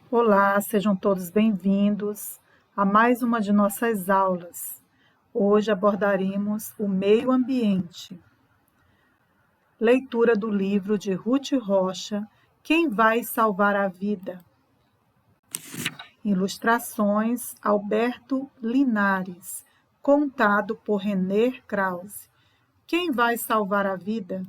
Olá, sejam todos bem-vindos a mais uma de nossas aulas. Hoje abordaremos o meio ambiente. Leitura do livro de Ruth Rocha, Quem vai salvar a vida? Ilustrações Alberto Linares, contado por René Krause. Quem vai salvar a vida?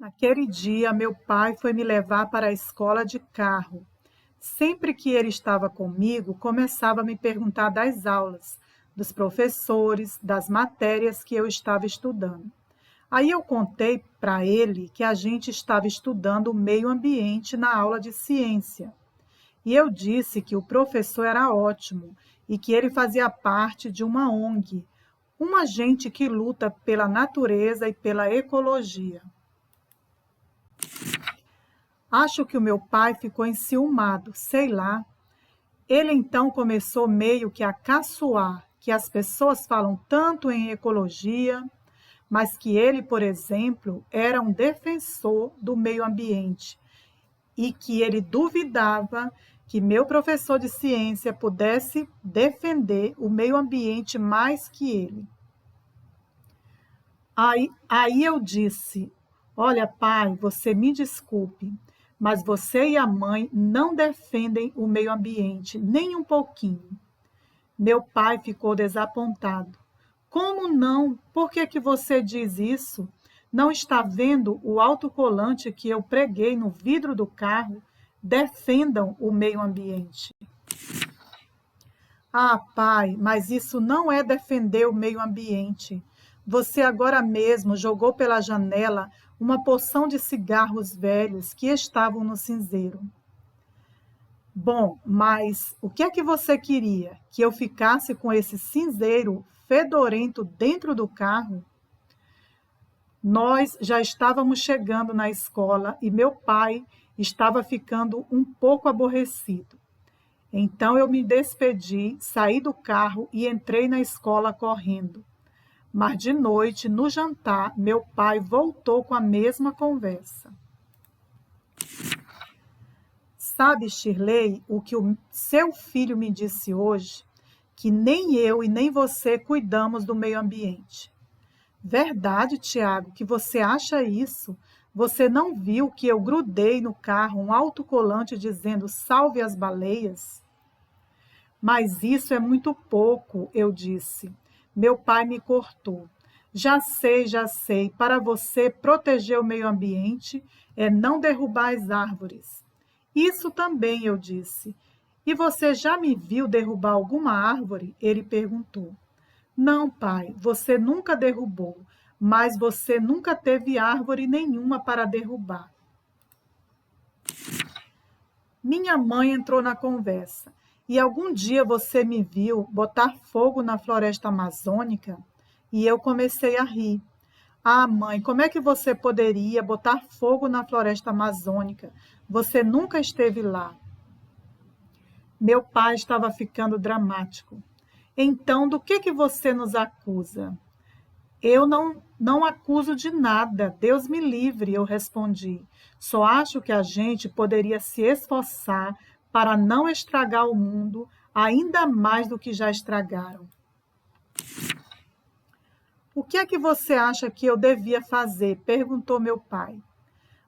Naquele dia, meu pai foi me levar para a escola de carro. Sempre que ele estava comigo, começava a me perguntar das aulas, dos professores, das matérias que eu estava estudando. Aí eu contei para ele que a gente estava estudando o meio ambiente na aula de ciência. E eu disse que o professor era ótimo e que ele fazia parte de uma ONG, uma gente que luta pela natureza e pela ecologia. Acho que o meu pai ficou enciumado, sei lá. Ele então começou meio que a caçoar que as pessoas falam tanto em ecologia, mas que ele, por exemplo, era um defensor do meio ambiente e que ele duvidava que meu professor de ciência pudesse defender o meio ambiente mais que ele. Aí eu disse: Olha, pai, você me desculpe, mas você e a mãe não defendem o meio ambiente, nem um pouquinho. Meu pai ficou desapontado. Como não? Por que que você diz isso? Não está vendo o autocolante que eu preguei no vidro do carro? Defendam o meio ambiente. Ah, pai, mas isso não é defender o meio ambiente. Você agora mesmo jogou pela janela uma porção de cigarros velhos que estavam no cinzeiro. Bom, mas o que é que você queria? Que eu ficasse com esse cinzeiro fedorento dentro do carro? Nós já estávamos chegando na escola e meu pai estava ficando um pouco aborrecido. Então eu me despedi, saí do carro e entrei na escola correndo. Mas de noite, no jantar, meu pai voltou com a mesma conversa. Sabe, Shirley, o que o seu filho me disse hoje? Que nem eu e nem você cuidamos do meio ambiente. Verdade, Tiago, que você acha isso? Você não viu que eu grudei no carro um autocolante dizendo salve as baleias? Mas isso é muito pouco, eu disse. Meu pai me cortou. Já sei, já sei. Para você proteger o meio ambiente é não derrubar as árvores. Isso também, eu disse. E você já me viu derrubar alguma árvore? Ele perguntou. Não, pai, você nunca derrubou, mas você nunca teve árvore nenhuma para derrubar. Minha mãe entrou na conversa. E algum dia você me viu botar fogo na floresta amazônica? E eu comecei a rir. Ah, mãe, como é que você poderia botar fogo na floresta amazônica? Você nunca esteve lá. Meu pai estava ficando dramático. Então, do que você nos acusa? Eu não acuso de nada, Deus me livre, eu respondi. Só acho que a gente poderia se esforçar para não estragar o mundo ainda mais do que já estragaram. O que é que você acha que eu devia fazer? Perguntou meu pai.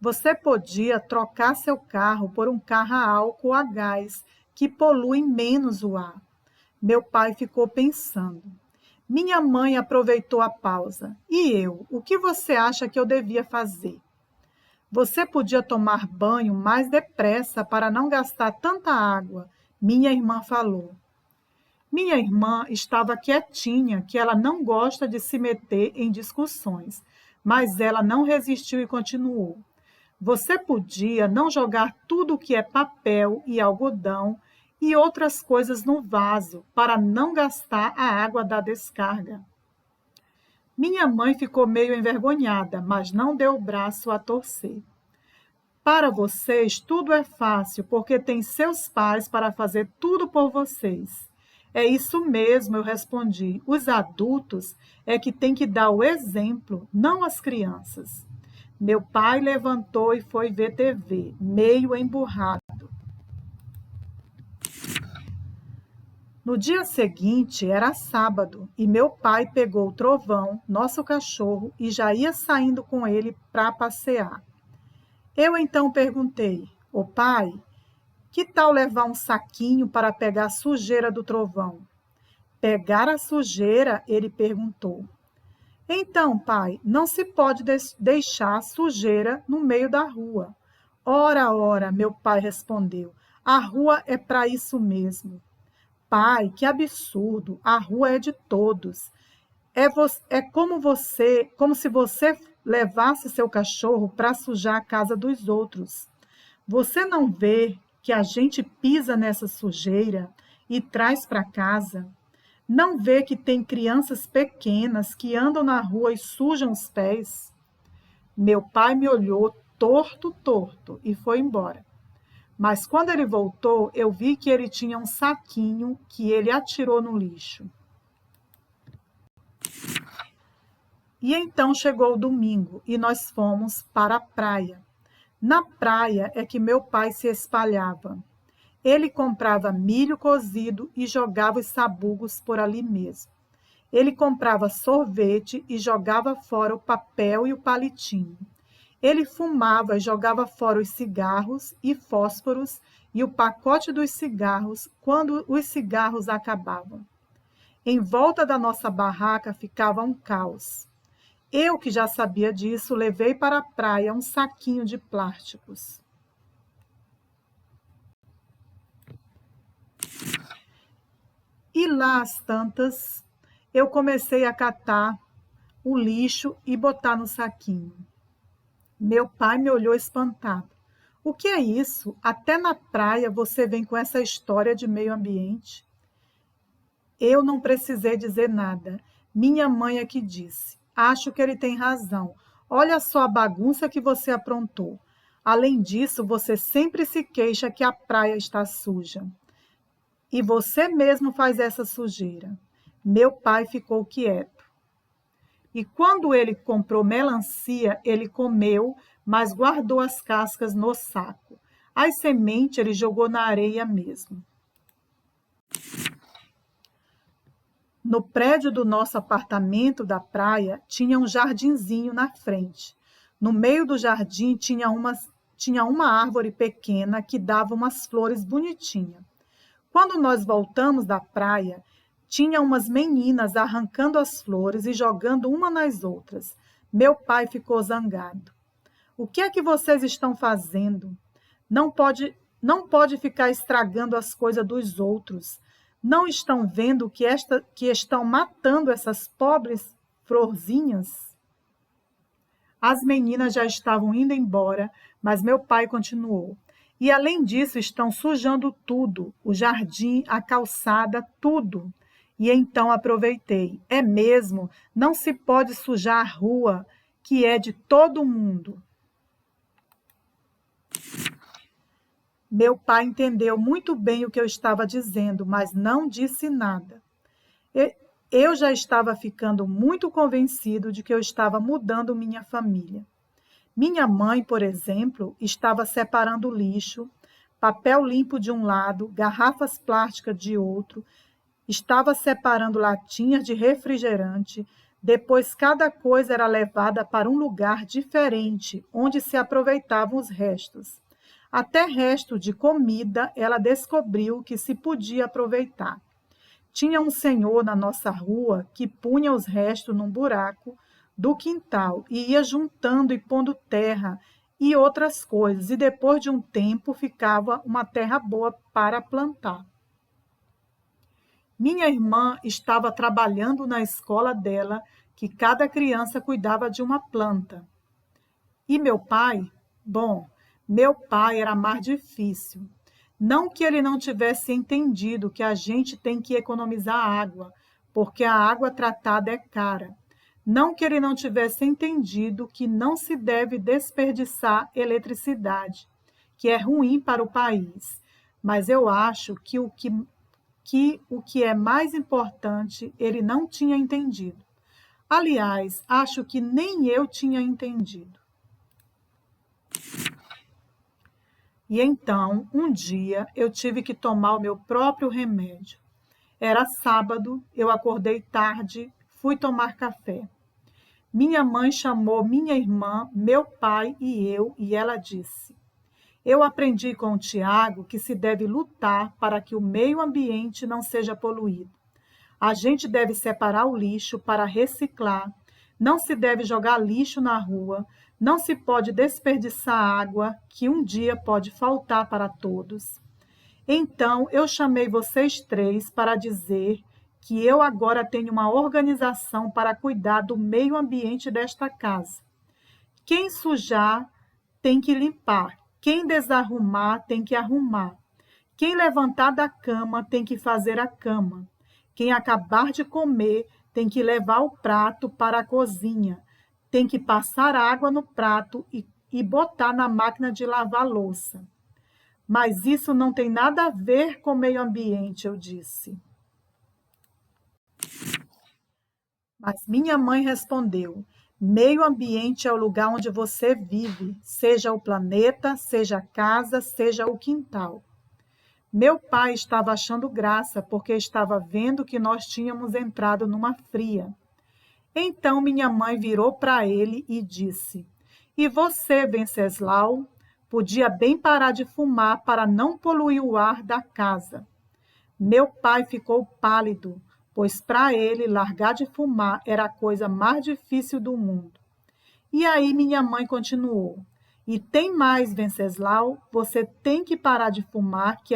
Você podia trocar seu carro por um carro a álcool ou a gás, que polui menos o ar. Meu pai ficou pensando. Minha mãe aproveitou a pausa. E eu? O que você acha que eu devia fazer? Você podia tomar banho mais depressa para não gastar tanta água, minha irmã falou. Minha irmã estava quietinha, que ela não gosta de se meter em discussões, mas ela não resistiu e continuou. Você podia não jogar tudo o que é papel e algodão e outras coisas no vaso para não gastar a água da descarga. Minha mãe ficou meio envergonhada, mas não deu o braço a torcer. Para vocês, tudo é fácil, porque tem seus pais para fazer tudo por vocês. É isso mesmo, eu respondi. Os adultos é que têm que dar o exemplo, não as crianças. Meu pai levantou e foi ver TV, meio emburrado. No dia seguinte era sábado e meu pai pegou o Trovão, nosso cachorro, e já ia saindo com ele para passear. Eu então perguntei: Ô pai, que tal levar um saquinho para pegar a sujeira do Trovão? Pegar a sujeira? Ele perguntou. Então, pai, não se pode deixar sujeira no meio da rua. Ora, ora, meu pai respondeu, a rua é para isso mesmo. Pai, que absurdo, a rua é de todos. É como se você levasse seu cachorro para sujar a casa dos outros. Você não vê que a gente pisa nessa sujeira e traz para casa? Não vê que tem crianças pequenas que andam na rua e sujam os pés? Meu pai me olhou torto, torto e foi embora. Mas quando ele voltou, eu vi que ele tinha um saquinho que ele atirou no lixo. E então chegou o domingo e nós fomos para a praia. Na praia é que meu pai se espalhava. Ele comprava milho cozido e jogava os sabugos por ali mesmo. Ele comprava sorvete e jogava fora o papel e o palitinho. Ele fumava e jogava fora os cigarros e fósforos e o pacote dos cigarros quando os cigarros acabavam. Em volta da nossa barraca ficava um caos. Eu, que já sabia disso, levei para a praia um saquinho de plásticos. E lá às tantas, eu comecei a catar o lixo e botar no saquinho. Meu pai me olhou espantado. O que é isso? Até na praia você vem com essa história de meio ambiente? Eu não precisei dizer nada. Minha mãe é que disse. Acho que ele tem razão. Olha só a bagunça que você aprontou. Além disso, você sempre se queixa que a praia está suja. E você mesmo faz essa sujeira. Meu pai ficou quieto. E quando ele comprou melancia, ele comeu, mas guardou as cascas no saco. As sementes ele jogou na areia mesmo. No prédio do nosso apartamento da praia, tinha um jardinzinho na frente. No meio do jardim tinha uma árvore pequena que dava umas flores bonitinhas. Quando nós voltamos da praia, tinha umas meninas arrancando as flores e jogando uma nas outras. Meu pai ficou zangado. O que é que vocês estão fazendo? Não pode ficar estragando as coisas dos outros. Não estão vendo que estão matando essas pobres florzinhas? As meninas já estavam indo embora, mas meu pai continuou. E além disso, estão sujando tudo, o jardim, a calçada, tudo. E então aproveitei. É mesmo, não se pode sujar a rua, que é de todo mundo. Meu pai entendeu muito bem o que eu estava dizendo, mas não disse nada. Eu já estava ficando muito convencido de que eu estava mudando minha família. Minha mãe, por exemplo, estava separando lixo, papel limpo de um lado, garrafas plásticas de outro, estava separando latinhas de refrigerante, depois cada coisa era levada para um lugar diferente, onde se aproveitavam os restos. Até resto de comida ela descobriu que se podia aproveitar. Tinha um senhor na nossa rua que punha os restos num buraco do quintal e ia juntando e pondo terra e outras coisas, e depois de um tempo ficava uma terra boa para plantar. Minha irmã estava trabalhando na escola dela, que cada criança cuidava de uma planta. E meu pai? Bom, meu pai era mais difícil. Não que ele não tivesse entendido que a gente tem que economizar água, porque a água tratada é cara. Não que ele não tivesse entendido que não se deve desperdiçar eletricidade, que é ruim para o país. Mas eu acho que o que é mais importante ele não tinha entendido. Aliás, acho que nem eu tinha entendido. E então, um dia, eu tive que tomar o meu próprio remédio. Era sábado, eu acordei tarde, fui tomar café. Minha mãe chamou minha irmã, meu pai e eu, e ela disse: Eu aprendi com o Tiago que se deve lutar para que o meio ambiente não seja poluído. A gente deve separar o lixo para reciclar, não se deve jogar lixo na rua, não se pode desperdiçar água, que um dia pode faltar para todos. Então, eu chamei vocês três para dizer que eu agora tenho uma organização para cuidar do meio ambiente desta casa. Quem sujar tem que limpar, quem desarrumar tem que arrumar, quem levantar da cama tem que fazer a cama, quem acabar de comer tem que levar o prato para a cozinha, tem que passar água no prato e botar na máquina de lavar louça. Mas isso não tem nada a ver com o meio ambiente, eu disse. Mas minha mãe respondeu: meio ambiente é o lugar onde você vive, seja o planeta, seja a casa, seja o quintal. Meu pai estava achando graça porque estava vendo que nós tínhamos entrado numa fria. Então minha mãe virou para ele e disse: E você, Venceslau, podia bem parar de fumar para não poluir o ar da casa. Meu pai ficou pálido, pois para ele largar de fumar era a coisa mais difícil do mundo. E aí minha mãe continuou: E tem mais, Venceslau, você tem que parar de fumar, que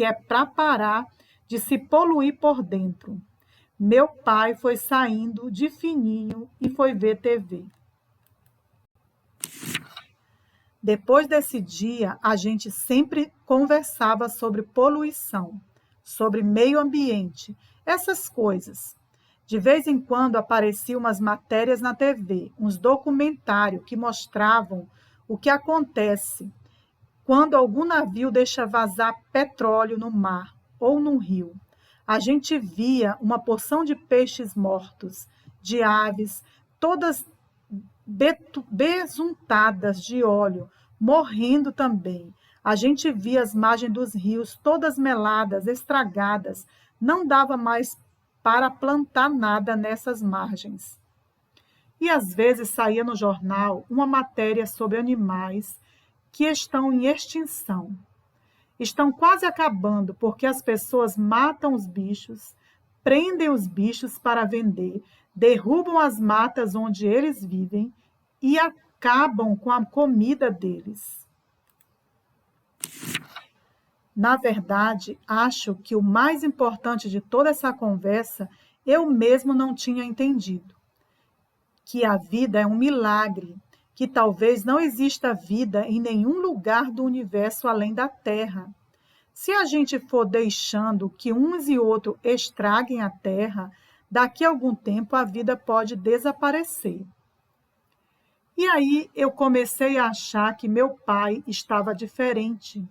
é para parar de se poluir por dentro. Meu pai foi saindo de fininho e foi ver TV. Depois desse dia, a gente sempre conversava sobre poluição, sobre meio ambiente, essas coisas. De vez em quando apareciam umas matérias na TV, uns documentários que mostravam o que acontece quando algum navio deixa vazar petróleo no mar ou no rio. A gente via uma porção de peixes mortos, de aves, todas besuntadas de óleo, morrendo também. A gente via as margens dos rios todas meladas, estragadas. Não dava mais para plantar nada nessas margens. E às vezes saía no jornal uma matéria sobre animais que estão em extinção. Estão quase acabando porque as pessoas matam os bichos, prendem os bichos para vender, derrubam as matas onde eles vivem e acabam com a comida deles. Na verdade, acho que o mais importante de toda essa conversa eu mesmo não tinha entendido. Que a vida é um milagre, que talvez não exista vida em nenhum lugar do universo além da Terra. Se a gente for deixando que uns e outros estraguem a Terra, daqui a algum tempo a vida pode desaparecer. E aí eu comecei a achar que meu pai estava diferente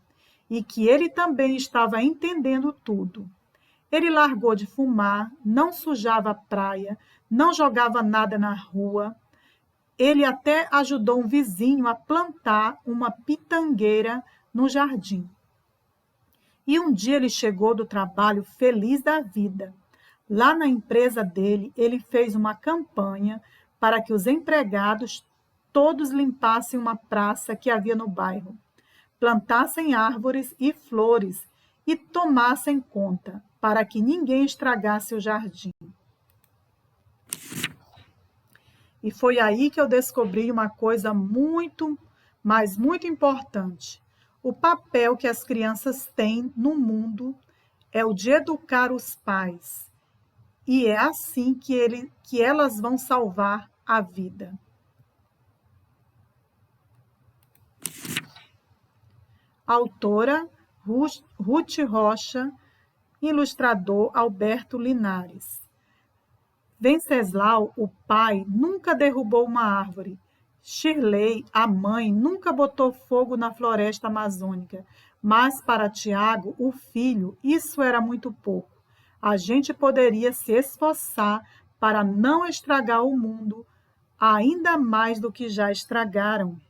e que ele também estava entendendo tudo. Ele largou de fumar, não sujava a praia, não jogava nada na rua. Ele até ajudou um vizinho a plantar uma pitangueira no jardim. E um dia ele chegou do trabalho feliz da vida. Lá na empresa dele, ele fez uma campanha para que os empregados todos limpassem uma praça que havia no bairro, plantassem árvores e flores e tomassem conta, para que ninguém estragasse o jardim. E foi aí que eu descobri uma coisa muito, mas muito importante. O papel que as crianças têm no mundo é o de educar os pais. E é assim que elas vão salvar a vida. Autora Ruth Rocha, ilustrador Alberto Linares. Venceslau, o pai, nunca derrubou uma árvore. Shirley, a mãe, nunca botou fogo na floresta amazônica. Mas para Tiago, o filho, isso era muito pouco. A gente poderia se esforçar para não estragar o mundo ainda mais do que já estragaram.